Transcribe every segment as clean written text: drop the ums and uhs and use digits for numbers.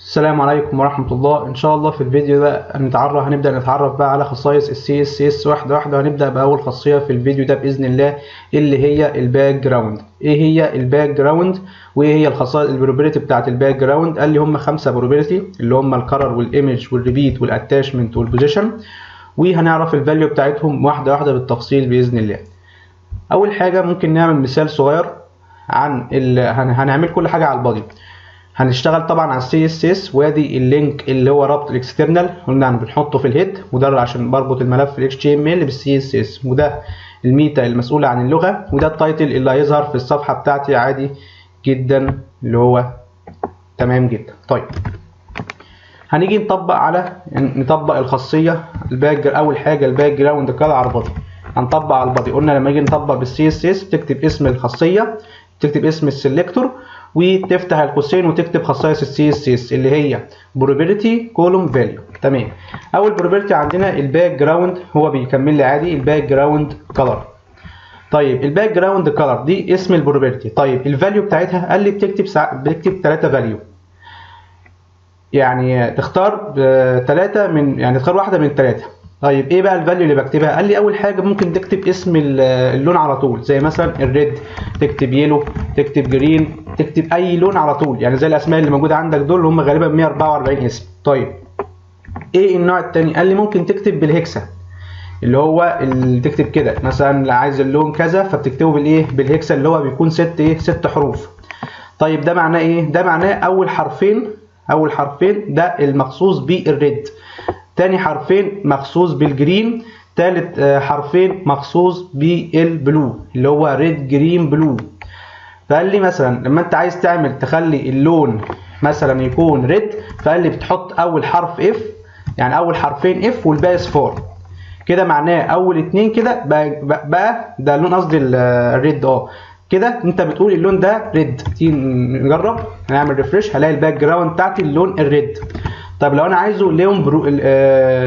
السلام عليكم ورحمة الله. إن شاء الله في الفيديو ده هنبدأ نتعرف بقى على خصائص ال CSS واحدة واحدة، وهنبدأ بأول خاصية في الفيديو ده بإذن الله اللي هي الباك جراوند. إيه هي الباك جراوند وإيه هي الخصائص البروبرتي بتاعت الباك جراوند؟ قال لي هم 5 بروبرتي اللي هم الكلر والإيمج والريبيت والأتاشمنت والبوزيشن، وهنعرف الفاليو بتاعتهم واحدة واحدة بالتفصيل بإذن الله. أول حاجة ممكن نعمل مثال صغير عن هنعمل كل حاجة على البادي. هنشتغل طبعا على السي اس اس، وادي اللينك اللي هو ربط الاكسترنال قلنا بنحطه في الهيد، وده عشان بربط الملف ال HTML بالسي اس اس، وده الميتا المسؤولة عن اللغة، وده التايتل اللي هيظهر في الصفحة بتاعتي عادي جدا اللي هو تمام جدا. طيب هنيجي نطبق الخاصية الباك. اول حاجة الباك جراوند كلر على البادي، هنطبق على البادي. قلنا لما نيجي نطبق بالسي اس اس تكتب اسم الخاصية، تكتب اسم السلكتور، وتفتح القوسين وتكتب خصائص السي اس اس اللي هي probability column value. تمام. اول probability عندنا الباك جراوند، هو بيكمل لي عادي الباك جراوند كلر. طيب الباك جراوند كلر دي اسم البروبابيلتي. طيب الفاليو بتاعتها قال لي بتكتب 3 فاليو، يعني تختار 3 من، يعني تختار واحده من 3. طيب ايه بقى الفاليو اللي بكتبها؟ قال لي اول حاجه ممكن تكتب اسم اللون على طول، زي مثلا الريد، تكتب يلو، تكتب جرين، تكتب اي لون على طول، يعني زي الاسماء اللي موجوده عندك دول اللي هم غالبا 144 اسم. طيب ايه النوع الثاني؟ قال لي ممكن تكتب بالهكسا، اللي هو اللي تكتب كده مثلا عايز اللون كذا فبتكتبه بالايه؟ بالهكسا اللي هو بيكون 6 حروف. طيب ده معناه ايه؟ ده معناه اول حرفين ده المخصوص بالريد، تاني حرفين مخصوص بالجرين، تالت حرفين مخصوص بالبلو اللي هو ريد جرين بلو. فقال لي مثلا لما انت عايز تخلي اللون مثلا يكون ريد، فقال لي بتحط اول حرف اف، يعني اول حرفين اف والباقي صفار. كده معناه اول 2 كده بقى ده اللون، قصدي الريد. كده انت بتقول اللون ده ريد. تيجي نجرب، هنعمل ريفريش، هلاقي الباك جراوند بتاعتي اللون الريد. طب لو انا عايزه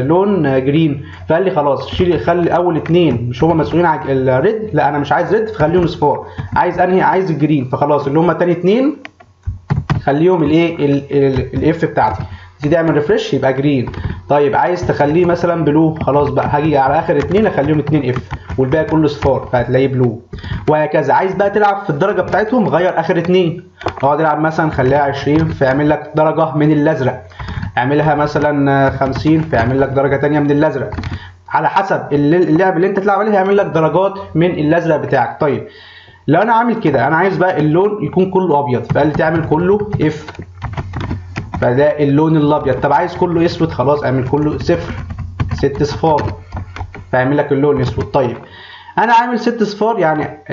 لون جرين، فقال لي خلاص خلي اول 2 مش هما مسؤولين عن الريد، لا انا مش عايز ريد فخليهم صفار. عايز الجرين، فخلاص اللي هما تاني 2 خليهم الاف بتاعتي. تيجي تعمل ريفريش يبقى جرين. طيب عايز تخليه مثلا بلو، خلاص بقى هاجي على اخر 2 اخليهم 2 اف والباقي كله صفار فهتلاقيه بلو، وهكذا. عايز بقى تلعب في الدرجه بتاعتهم، غير اخر 2، اقعد العب مثلا خليها 20 فيعمل لك درجه من الازرق، اعملها مثلا 50 فيعمل لك درجه ثانيه من الازرق، على حسب اللعب اللي انت تلعب عليه هيعمل لك درجات من الازرق بتاعك. طيب لو انا عامل كده، انا عايز بقى اللون يكون كله ابيض، فقال لي تعمل كله اف، فده اللون الابيض. طب عايز كله اسود، خلاص اعمل كله 6 صفار فيعمل لك اللون اسود. طيب انا عامل 6 صفار، يعني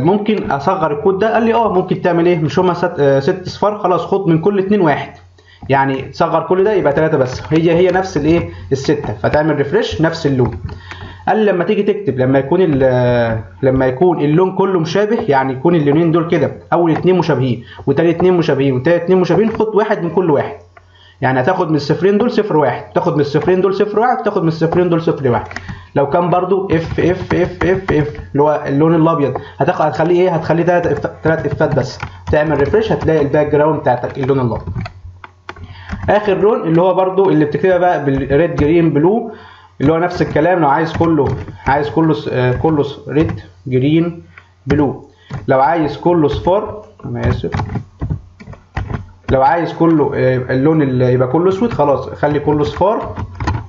ممكن اصغر الكود ده. قال لي ممكن تعمل ايه؟ مش هما 6 صفار، خلاص خد من كل 2 1، يعني تصغر كل ده يبقى 3 بس، هي نفس الايه الستة، فتعمل ريفريش نفس اللون. قال لي لما تيجي تكتب لما يكون اللون كله مشابه، يعني يكون اللونين دول كده اول 2 مشابهين وتاني 2 مشابهين وتالت 2 مشابهين، خد واحد من كل واحد، يعني هتاخد من الصفرين دول 0 1، تاخد من الصفرين دول 0 1، تاخد من الصفرين دول 0 1. لو كان برضو اف اف اف اف اف اللي هو اللون الابيض، هتخليه ايه؟ هتخليه 3 افات بس. تعمل ريفريش هتلاقي الباك جراوند بتاعتك اللون الابيض. اخر لون اللي هو برضو اللي بتكتبها بقى بالريد جرين بلو، اللي هو نفس الكلام. لو عايز كله ريد جرين بلو. لو عايز كله صفار، انا اسف، لو عايز كله اللون اللي يبقى كله اسود، خلاص خلي كله صفار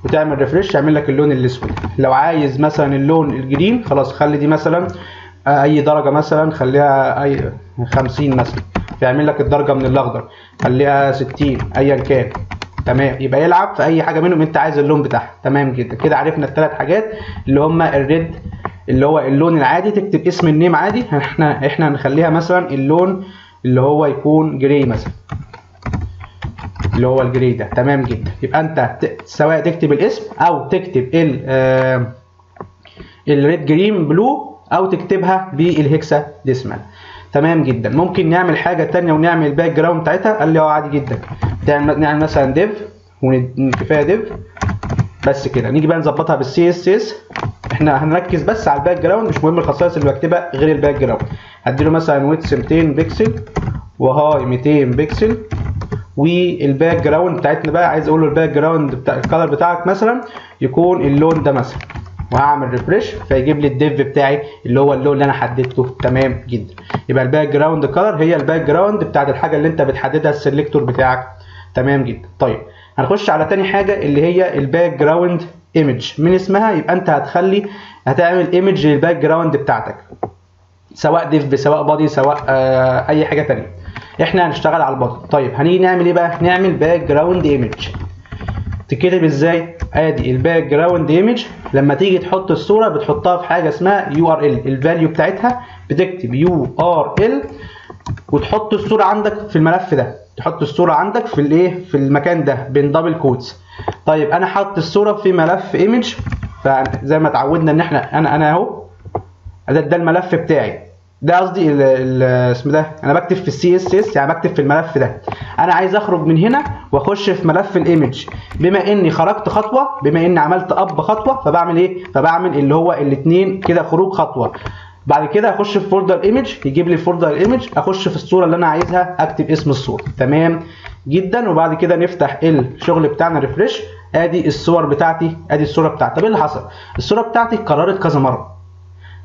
وتعمل ريفريش يعمل لك اللون الاسود. لو عايز مثلا اللون الجرين، خلاص خلي دي مثلا اي درجه، مثلا خليها اي 50 مثلا فيعمل لك الدرجه من الاخضر، خليها 60 ايا كان. تمام، يبقى يلعب في اي حاجه منهم انت عايز اللون بتاعها. تمام جدا. كده عرفنا ال3 حاجات اللي هم الريد اللي هو اللون العادي، تكتب اسم النيم عادي، احنا هنخليها مثلا اللون اللي هو يكون جراي مثلا، اللي هو الجراي ده. تمام جدا. يبقى انت سواء تكتب الاسم او تكتب الريد جرين بلو او تكتبها بالهكسا ديسمال. تمام جدا. ممكن نعمل حاجه ثانيه ونعمل الباك جراوند بتاعتها. قال لي عادي جدا، نعمل مثلا ديف، وكفايه ديف بس كده. نيجي بقى نظبطها بالسي اس اس. احنا هنركز بس على الباك جراوند، مش مهم الخصائص اللي بكتبها غير الباك جراوند. هديله مثلا ويدث 200 بكسل وهاي 200 بكسل والباك جراوند بتاعتنا بقى عايز اقول له الباك جراوند بتاع الكالر بتاعك مثلا يكون اللون ده مثلا، وهعمل ريفرش فيجيب لي الديف بتاعي اللي هو اللون اللي انا حددته. تمام جدا. يبقى الباك جراوند كلر هي الباك جراوند بتاعت الحاجه اللي انت بتحددها السلكتور بتاعك. تمام جدا. طيب هنخش على تاني حاجه اللي هي الباك جراوند ايمج. من اسمها يبقى انت هتعمل ايمج للباك جراوند بتاعتك، سواء ديف سواء بادي سواء اي حاجه تانيه. احنا هنشتغل على البادي. طيب هنيجي نعمل ايه بقى؟ نعمل باك جراوند ايمج. تتكتب ازاي؟ ادي الباك جراوند ايمج. لما تيجي تحط الصوره بتحطها في حاجه اسمها يو ار ال، الفاليو بتاعتها بتكتب يو ار ال وتحط الصوره عندك في الملف ده، تحط الصوره عندك في الايه، في المكان ده بين دبل كوتس. طيب انا حاطط الصوره في ملف ايمج، فزي ما اتعودنا ان احنا انا اهو ده الملف بتاعي، ده قصدي اسمه ده، انا بكتب في السي اس اس يعني بكتب في الملف ده. انا عايز اخرج من هنا واخش في ملف الايمج. بما اني خرجت خطوه، بما اني عملت اب خطوه، فبعمل ايه؟ فبعمل اللي هو الاثنين كده خروج خطوه. بعد كده اخش في فولدر ايمج يجيب لي فولدر ايمج، اخش في الصوره اللي انا عايزها اكتب اسم الصوره. تمام جدا. وبعد كده نفتح الشغل بتاعنا ريفرش. ادي الصور بتاعتي، ادي الصوره بتاعتي. طب ايه اللي حصل؟ الصوره بتاعتي اتكررت كذا مره.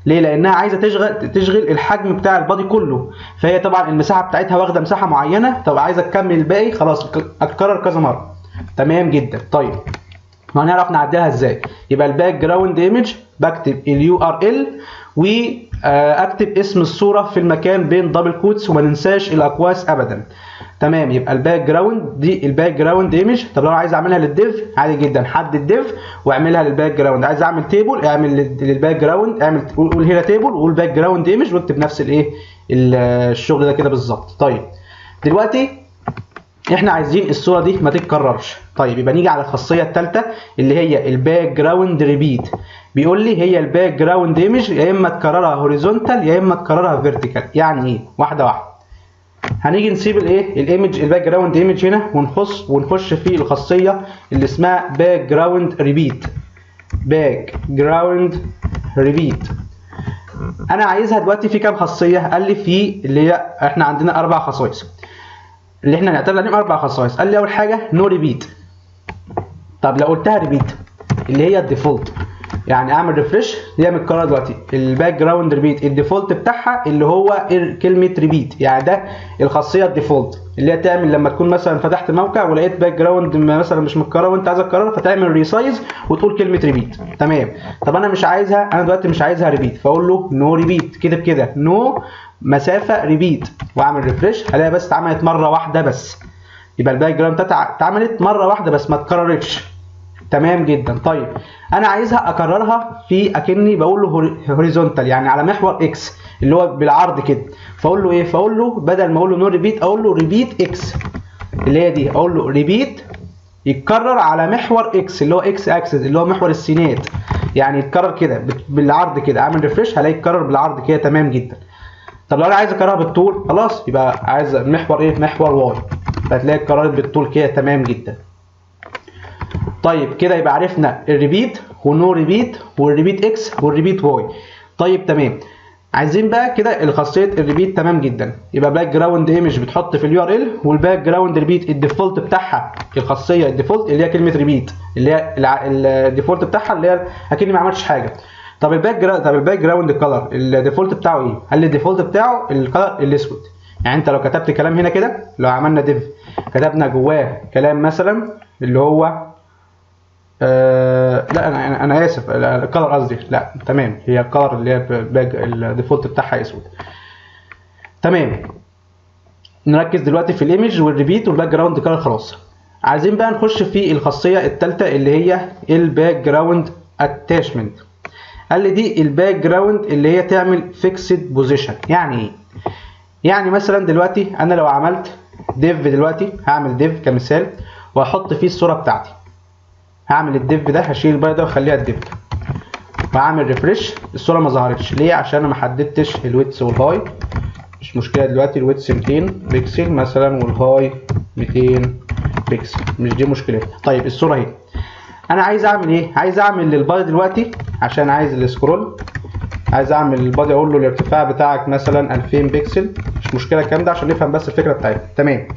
ليه؟ لانها عايزه تشغل الحجم بتاع البادي كله، فهي طبعا المساحه بتاعتها واخده مساحه معينه، طب عايزه تكمل الباقي خلاص اتكرر كذا مره. تمام جدا. طيب وهنعرف نعدلها ازاي؟ يبقى الباك جراوند ايمج بكتب اليو ار ال واكتب اسم الصوره في المكان بين دبل كوتس وما ننساش الاقواس ابدا. تمام. يبقى الباك جراوند دي الباك جراوند ايمج. طب لو انا عايز اعملها للديف عادي جدا، حدد ديف واعملها للباك جراوند. عايز اعمل تيبل اعمل للباك جراوند، اعمل قول هنا تيبل وقول باك جراوند ايمج واكتب نفس الايه الشغل ده كده بالظبط. طيب دلوقتي احنا عايزين الصوره دي ما تتكررش. طيب يبقى نيجي على الخاصيه الثالثه اللي هي الباك جراوند ريبيت. بيقول لي هي الباك جراوند ايمج يا اما تكررها هوريزونتال يا اما تكررها فيرتيكال. يعني ايه؟ واحده واحده. هنيجي نسيب الايه الايمج الباك جراوند ايمج هنا ونخش في الخاصيه اللي اسمها باك جراوند ريبيت. باك جراوند ريبيت انا عايزها دلوقتي في كام خاصيه؟ قال لي في اللي هي احنا عندنا 4 خصائص اللي احنا هنعتمد عليهم 4 خصائص. قال لي اول حاجه نو ريبيت. طب لو قلتها ريبيت اللي هي الديفولت، يعني اعمل ريفرش هي متكرره دلوقتي الباك جراوند ريبيت الديفولت بتاعها اللي هو كلمه ريبيت، يعني ده الخاصيه الديفولت اللي هي تعمل لما تكون مثلا فتحت موقع ولقيت باك جراوند مثلا مش متكرره وانت عايز تكررها فتعمل ريسايز وتقول كلمه ريبيت. تمام. طب انا مش عايزها، انا دلوقتي مش عايزها ريبيت، فاقول له نو ريبيت كده بكده نو مسافه ريبيت واعمل ريفرش هلاقي بس اتعملت مره واحده بس. يبقى الباك جراوند اتعملت مره واحده بس ما اتكررتش. تمام جدا. طيب انا عايزها اكررها في اكني بقول له هوريزونتال يعني على محور اكس اللي هو بالعرض كده. فاقول له ايه؟ فاقول له بدل ما اقول له نو ريبيت اقول له ريبيت اكس اللي هي دي. اقول له ريبيت يتكرر على محور اكس اللي هو اكس اكسس اللي هو محور السينات، يعني يتكرر كده بالعرض كده. اعمل ريفرش هلاقي يتكرر بالعرض كده. تمام جدا. طب لو انا عايز اكررها بالطول خلاص يبقى عايز محور ايه؟ محور واي، فهتلاقي اتكررت بالطول كده. تمام جدا. طيب كده يبقى عرفنا الريبيت ونو ريبيت والريبيت اكس والريبيت واي. طيب تمام. عايزين بقى كده الخاصيه الريبيت. تمام جدا. يبقى باك جراوند ايمج بتحط في اليو ار ال والباك جراوند ريبيت الديفولت بتاعها الخاصيه الديفولت اللي هي كلمه ريبيت اللي هي الديفولت بتاعها اللي هي اكني ما عملتش حاجه. طب الباك جراوند كلر الديفولت بتاعه ايه؟ قال لي الديفولت بتاعه الكلر الاسود. يعني انت لو كتبت كلام هنا كده، لو عملنا ديف كتبنا جواه كلام مثلا اللي هو لا انا اسف الكلر قصدي، لا تمام هي الكلر اللي هي الديفولت بتاعها اسود. تمام. نركز دلوقتي في الايمج والريبيت والباك جراوند كلر خلاص. عايزين بقى نخش في الخاصيه الثالثه اللي هي الباك جراوند اتاشمنت. قال لي دي الباك جراوند اللي هي تعمل فيكسد بوزيشن. يعني ايه؟ يعني مثلا دلوقتي انا لو عملت ديف دلوقتي هعمل ديف كمثال واحط فيه الصوره بتاعتي. هعمل الديف ده هشيل الباقي ده واخليها الديف وهعمل ريفرش الصوره ما ظهرتش. ليه؟ عشان انا ما حددتش الويدث والهاي. مش مشكله دلوقتي الويدث 200 بكسل مثلا والهاي 200 بكسل، مش دي مشكلتها. طيب الصوره اهي. انا عايز اعمل ايه؟ عايز اعمل للبادي دلوقتي عشان عايز السكرول. عايز اعمل للبادي اقول له الارتفاع بتاعك مثلا 2000 بكسل. مش مشكله الكلام ده عشان نفهم بس الفكره بتاعتنا. تمام.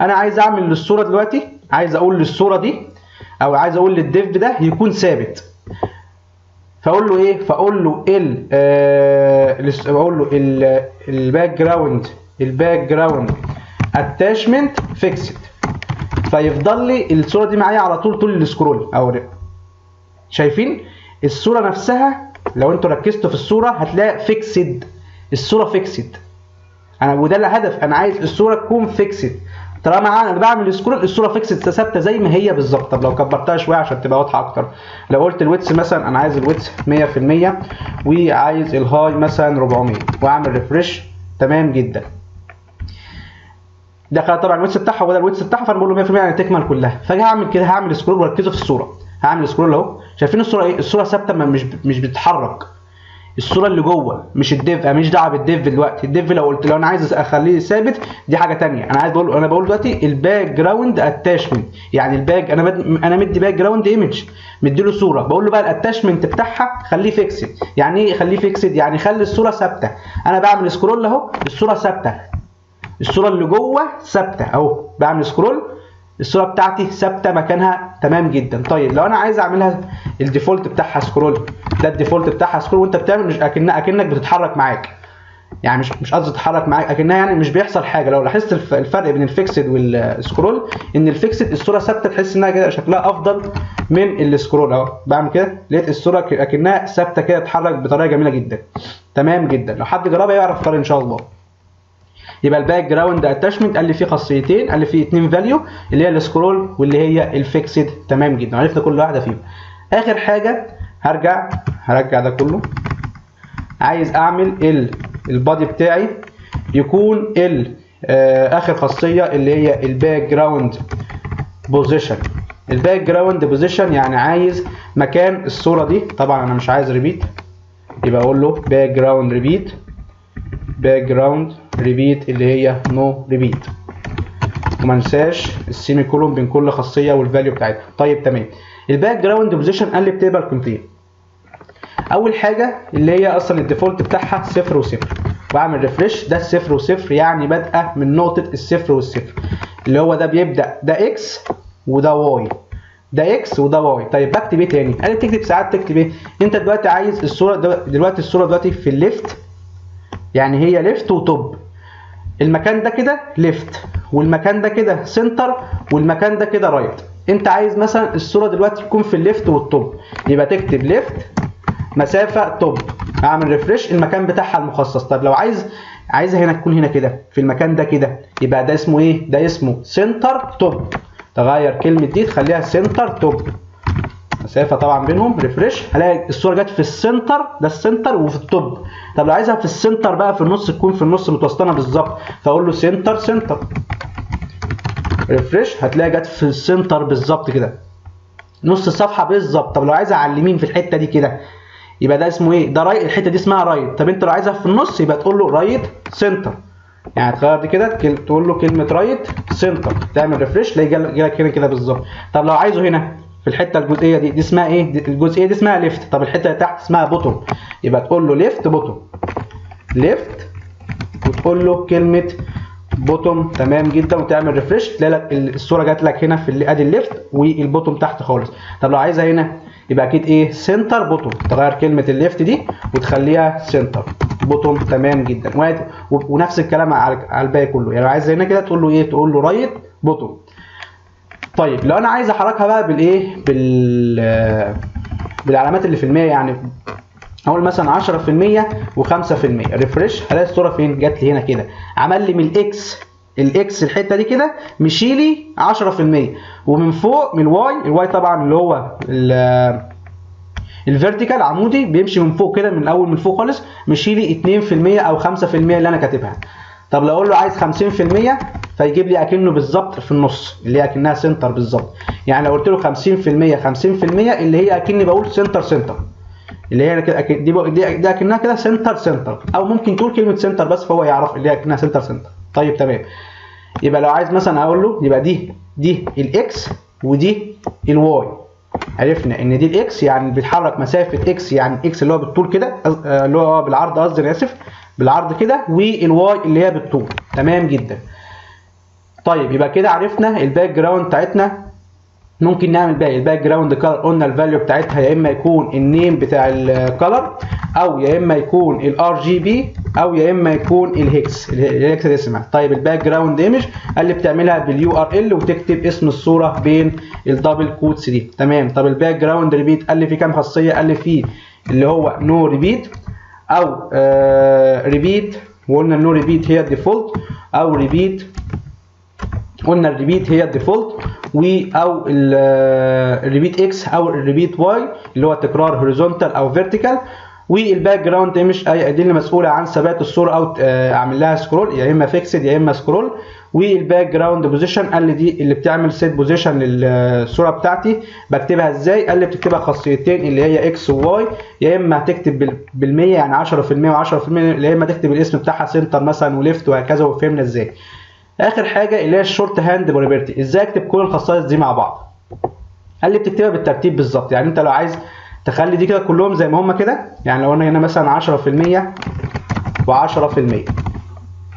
انا عايز اعمل للصوره دلوقتي، عايز اقول للصوره دي او عايز اقول للديف ده يكون ثابت. فاقول له ايه؟ فاقول له بقول له الباك جراوند اتاشمنت فيكسد، فيفضل لي الصوره دي معايا على طول السكرول. او شايفين الصوره نفسها لو انتوا ركزتوا في الصوره هتلاقي فيكسد، الصوره فيكسد. وده الهدف، انا عايز الصوره تكون فيكسد. طالما انا بعمل سكرول الصوره فيكسد ثابته زي ما هي بالظبط. طب لو كبرتها شويه عشان تبقى واضحه اكتر، لو قلت الويتس مثلا انا عايز الويتس 100% وعايز الهاي مثلا 400 واعمل ريفرش، تمام جدا. ده طبعا الويتس بتاعها وده الويتس بتاعها، فانا بقول له 100% يعني تكمل كلها. فاجي اعمل كده، هعمل سكرول وركزوا في الصوره، هعمل سكرول اهو. شايفين الصوره ايه؟ الصوره ثابته مش بتتحرك. الصوره اللي جوه مش الديف، انا ماليش دعوه بالديف دلوقتي. الديف لو انا عايز اخليه ثابت دي حاجه ثانيه. انا بقول دلوقتي الباك جراوند اتاشمنت، يعني الباك انا مدي باك جراوند ايمج، مدي له صوره، بقول له بقى الاتاشمنت بتاعها خليه فيكسد. يعني ايه خليه فيكسد؟ يعني خلي الصوره ثابته. انا بعمل سكرول اهو، الصوره ثابته، الصوره اللي جوه ثابته اهو، بعمل سكرول الصوره بتاعتي ثابته مكانها، تمام جدا. طيب لو انا عايز اعملها الديفولت بتاعها سكرول، ده الديفولت بتاعها سكرول، وانت بتعمل مش اكنك بتتحرك معاك، يعني مش قصدي تتحرك معاك، اكنها يعني مش بيحصل حاجه. لو لاحظت الفرق بين الفيكسد والسكرول، ان الفيكسد الصوره ثابته، تحس انها كده شكلها افضل من السكرول اهو. بعمل كده لقيت الصوره اكنها ثابته كده، تتحرك بطريقه جميله جدا، تمام جدا. لو حد جربها يعرف الفرق ان شاء الله. يبقى الباك جراوند اتاشمنت قال لي فيه خاصيتين، قال لي فيه 2 فاليو اللي هي السكرول واللي هي الفيكسد، تمام جدا. عرفنا كل واحده فيهم. اخر حاجه هرجع ده كله. عايز اعمل البادي بتاعي يكون اخر خاصيه اللي هي الباك جراوند بوزيشن. الباك جراوند بوزيشن يعني عايز مكان الصوره دي، طبعا انا مش عايز ريبيت، يبقى اقول له باك جراوند ريبيت، باك جراوند ريبيت اللي هي نو ريبيت، وما ننساش السيمي كولون بين كل خاصيه والفاليو بتاعتها. طيب تمام. الباك جراوند بوزيشن قال لي بتقبل قيمتين. اول حاجه اللي هي اصلا الديفولت بتاعها 0 و0، واعمل ريفرش، ده الصفر و0 يعني بادئه من نقطه الصفر والصفر، اللي هو ده بيبدا ده اكس وده واي، ده اكس وده واي. طيب بكتب ايه تاني؟ قال لي بتكتب ساعات تكتب ايه؟ انت دلوقتي عايز الصوره دلوقتي الصوره دلوقتي في الليفت، يعني هي ليفت وتوب، المكان ده كده ليفت والمكان ده كده سنتر والمكان ده كده رايت. انت عايز مثلا الصوره دلوقتي تكون في الليفت والتوب، يبقى تكتب ليفت مسافه توب، اعمل ريفرش المكان بتاعها المخصص. طب لو عايزها هنا تكون هنا كده في المكان ده كده، يبقى ده اسمه ايه؟ ده اسمه سنتر توب. تغير كلمه دي تخليها سنتر توب، مسافه طبعا بينهم، ريفرش، هلاقي الصوره جت في السنتر، ده السنتر وفي التوب. طب لو عايزها في السنتر بقى في النص، تكون في النص متوسطنه بالظبط، فاقول له سنتر ريفرش، هتلاقي جت في السنتر بالظبط كده، نص الصفحه بالظبط. طب لو عايزها على اليمين في الحته دي كده، يبقى ده اسمه ايه؟ ده رايت، الحته دي اسمها رايت. طب انت لو عايزها في النص يبقى تقول له رايت سنتر، يعني تغير دي كده تقول له كلمه رايت سنتر، تعمل ريفرش تلاقي جالك هنا كده بالظبط. طب لو عايزه هنا في الحته الجزئيه دي اسمها ايه؟ الجزئيه دي اسمها ليفت. طب الحته اللي تحت اسمها بوتوم، يبقى تقول له ليفت بوتوم، ليفت وتقول له كلمه بوتوم، تمام جدا، وتعمل ريفرش تلاقي لك الصوره جات لك هنا في ادي الليفت والبوتوم تحت خالص. طب لو عايزها هنا يبقى اكيد ايه؟ سنتر بوتوم، تغير كلمه الليفت دي وتخليها سنتر بوتوم، تمام جدا. ونفس الكلام على الباقي كله، يعني لو عايز هنا كده تقول له ايه؟ تقول له رايت بوتوم. طيب لو انا عايز احركها بقى بالايه؟ بالعلامات اللي في المية، يعني اقول مثلا 10% و5%، ريفرش، هلاقي الصوره فين؟ جات لي هنا كده، عمل لي من الاكس الحته دي كده مشي لي 10%، ومن فوق من الواي طبعا اللي هو الفيرتيكال عمودي بيمشي من فوق كده، من اول من فوق خالص مشي لي 2% او 5% اللي انا كاتبها. طب لو اقول له عايز 50% فيجيب لي اكنه بالظبط في النص، اللي هي اكنها سنتر بالظبط. يعني لو قلت له 50% اللي هي اكني بقول سنتر، اللي هي كده دي اكنها كده سنتر، او ممكن تقول كلمه سنتر بس فهو يعرف اللي هي اكنها سنتر. طيب تمام. يبقى لو عايز مثلا اقول له يبقى دي الاكس ودي الواي، عرفنا ان دي الاكس يعني بيتحرك مسافه اكس، يعني اكس اللي هو بالطول كده، اللي هو بالعرض قصدي، انا اسف، بالعرض كده، والواي اللي هي بالطول، تمام جدا. طيب يبقى كده عرفنا الباك جراوند بتاعتنا. ممكن نعمل باقي الباك جراوند كلر، قلنا الفاليو بتاعتها يا اما يكون النيم بتاع الكلر، او يا اما يكون الار جي بي، او يا اما يكون الهكساديسيمال. طيب الباك جراوند ايمج قال لي بتعملها باليو ار ال وتكتب اسم الصوره بين الدبل كوتس دي. تمام. طب الباك جراوند ريبيت قال لي في كام خاصيه؟ قال لي في اللي هو نو ريبيت، او ريبيت، وقلنا النو ريبيت هي الديفولت، او ريبيت قلنا الريبيت هي الديفولت، او الريبيت اكس او الريبيت واي اللي هو تكرار هوريزونتال او فيرتيكال. والباك جراوند ايمج دي اللي مسؤوله عن ثبات الصوره او اعمل لها سكرول، يا اما فيكسد يا اما سكرول. والباك جراوند بوزيشن قال لي دي اللي بتعمل سيت بوزيشن للصوره بتاعتي. بكتبها ازاي؟ قال لي بتكتبها خاصيتين اللي هي اكس وواي، يا اما هتكتب بال100 يعني 10% و10%، يا اما تكتب الاسم بتاعها سنتر مثلا وليفت وهكذا. وفهمنا ازاي. اخر حاجه اللي هي الشورت هاند بروبرتي، ازاي اكتب كل الخصائص دي مع بعض؟ قال لي بتكتبها بالترتيب بالظبط. يعني انت لو عايز تخلي دي كده كلهم زي ما هم كده، يعني لو انا هنا مثلا 10% و10%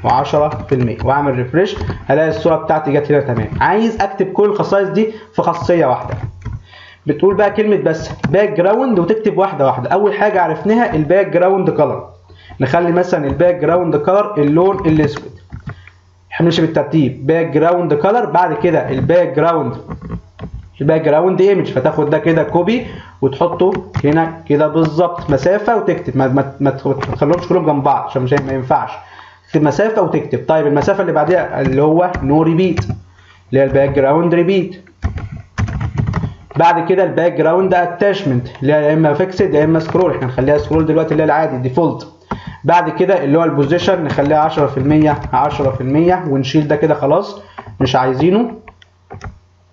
و10% واعمل ريفريش، هلاقي الصوره بتاعتي جت هنا تمام. عايز اكتب كل الخصائص دي في خاصيه واحده، بتقول بقى كلمه بس باك جراوند وتكتب واحده واحده. اول حاجه عرفناها الباك جراوند كلر، نخلي مثلا الباك جراوند كلر اللون الاسود. هنمشي بالترتيب باك جراوند كلر، بعد كده الباك جراوند ايمج، فتاخد ده كده كوبي وتحطه هنا كده بالظبط مسافه وتكتب، ما تخليهمش كلهم جنب بعض عشان مش ما ينفعش. تكتب مسافه وتكتب. طيب المسافه اللي بعديها اللي هو نو ريبيت اللي هي الباك جراوند ريبيت. بعد كده الباك جراوند اتاشمنت اللي هي يا اما فيكسد يا اما سكرول، احنا هنخليها سكرول دلوقتي اللي هي العادي ديفولت. بعد كده اللي هو البوزيشن نخليها 10% ونشيل ده كده خلاص مش عايزينه.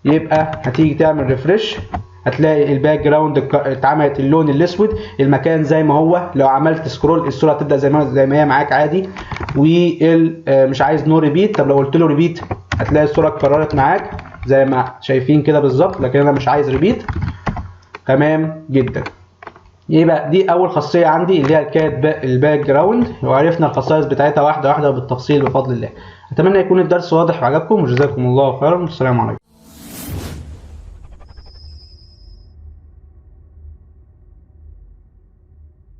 يبقى هتيجي تعمل ريفرش هتلاقي الباك جراوند اتعملت اللون الاسود، المكان زي ما هو. لو عملت سكرول الصوره هتبدا زي ما هي معاك عادي. ومش عايز نو ريبيت، طب لو قلت له ريبيت هتلاقي الصوره اتكررت معاك زي ما شايفين كده بالظبط، لكن انا مش عايز ريبيت. تمام جدا. يبقى دي اول خاصيه عندي اللي هي كانت الباك جراوند، وعرفنا الخصائص بتاعتها واحده واحده بالتفصيل بفضل الله. اتمنى يكون الدرس واضح وعجبكم، وجزاكم الله خيرا والسلام عليكم.